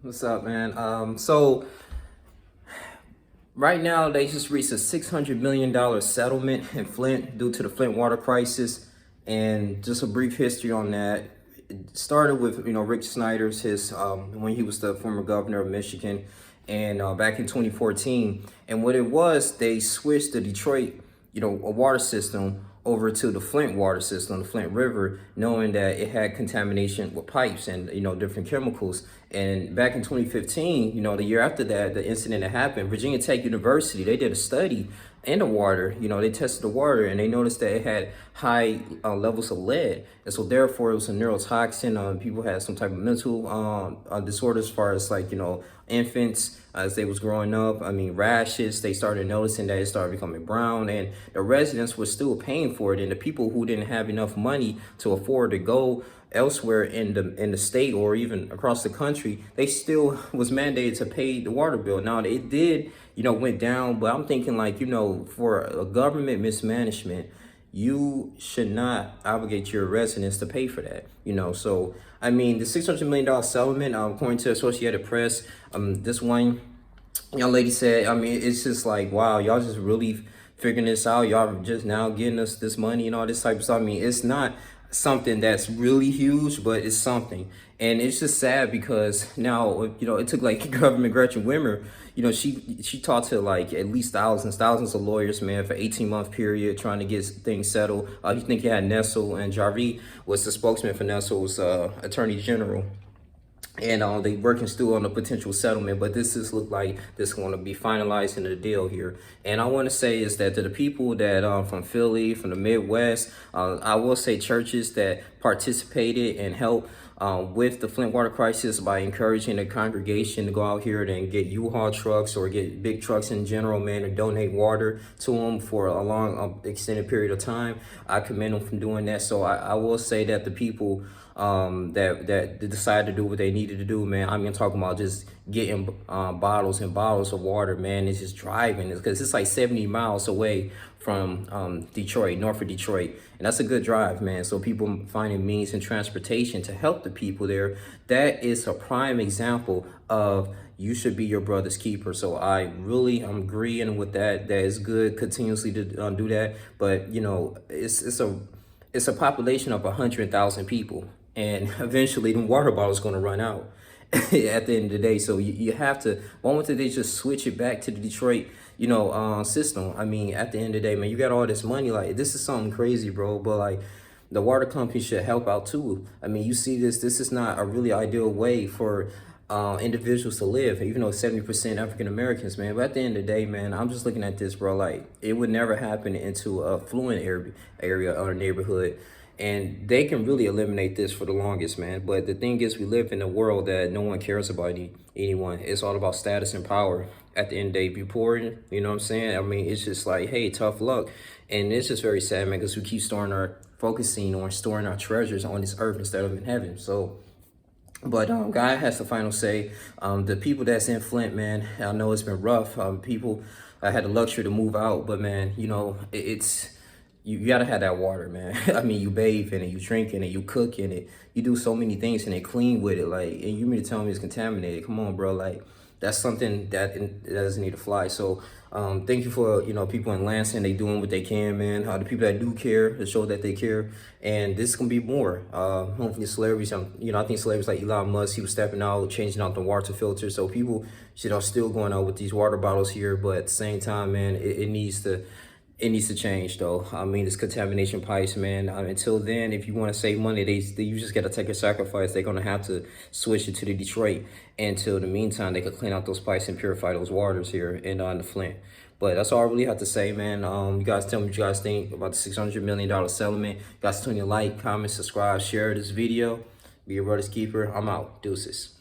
What's up, man? So right now they just reached a $600 million settlement in Flint due to the Flint water crisis. And just a brief history on that. It started with Rick Snyder's his when he was the former governor of Michigan, and back in 2014. And what it was, they switched the Detroit a water system over to the Flint water system, the Flint River, knowing that it had contamination with pipes and different chemicals. And back in 2015, the year after that, the incident that happened, Virginia Tech University, they did a study in the water. They tested the water and they noticed that it had high levels of lead, and so therefore it was a neurotoxin. People had some type of mental disorder, as far as like infants as they was growing up. I mean, rashes. They started noticing that it started becoming brown, and the residents were still paying for it. And the people who didn't have enough money to afford to go elsewhere in the state or even across the country, they still was mandated to pay the water bill. Now it did, went down, but I'm thinking like, for a government mismanagement, you should not obligate your residents to pay for that. So I mean, the $600 million settlement, according to Associated Press, this one young lady said, I mean, it's just like, wow, y'all just really figuring this out. Y'all just now getting us this money and all this type of stuff. I mean, it's not something that's really huge, but it's something. And it's just sad because now, it took like Government Gretchen Whitmer, she talked to like at least thousands of lawyers, man, for 18-month period trying to get things settled. You think you had Nessel, and Jarvis was the spokesman for Nessel's attorney general. And they working still on a potential settlement, but this is look like this is going to be finalized in the deal here. And I want to say is that to the people that from Philly, from the Midwest, I will say churches that participated and helped with the Flint water crisis by encouraging the congregation to go out here and get U-Haul trucks or get big trucks in general, man, and donate water to them for a long extended period of time. I commend them for doing that. So I will say that the people that decided to do what they needed to do, man. I mean, I'm talking about just getting bottles and bottles of water, man. It's just driving, because it's like 70 miles away from Detroit, north of Detroit, and that's a good drive, man. So people finding means and transportation to help the people there. That is a prime example of you should be your brother's keeper. So I'm agreeing with that. That is good continuously to do that, but it's a population of 100,000 people, and eventually the water bottle is going to run out at the end of the day. So you have to, why don't they just switch it back to the Detroit system? I mean, at the end of the day, man, you got all this money, like this is something crazy, bro. But like, the water company should help out too. I mean, you see this is not a really ideal way for individuals to live, even though 70% African Americans, man. But at the end of the day, man, I'm just looking at this, bro, like it would never happen into a affluent area or neighborhood, and they can really eliminate this for the longest, man. But the thing is, we live in a world that no one cares about anyone. It's all about status and power. At the end of the day, be poor, you know what I'm saying? I mean, it's just like, hey, tough luck. And it's just very sad, man, because we keep focusing on storing our treasures on this earth instead of in heaven. So but God has the final say. The people that's in Flint, man, I know it's been rough. People had the luxury to move out, but man, it's you gotta have that water, man. I mean, you bathe in it, you drink in it, you cook in it, you do so many things and they clean with it. Like, and you mean to tell me it's contaminated? Come on, bro. Like, that's something that doesn't need to fly. So thank you for people in Lansing. They doing what they can, man. The people that do care, to show that they care, and this can be more. Hopefully celebrities, I think celebrities like Elon Musk, he was stepping out, changing out the water filter. So people are still going out with these water bottles here, but at the same time, man, it needs to change, though. I mean, it's contamination pipes, man. Until then, if you want to save money, you just got to take a sacrifice. They're going to have to switch it to the Detroit. Until the meantime, they could clean out those pipes and purify those waters here in the Flint. But that's all I really have to say, man. You guys tell me what you guys think about the $600 million settlement. You guys tell me to like, comment, subscribe, share this video. Be your brother's keeper. I'm out. Deuces.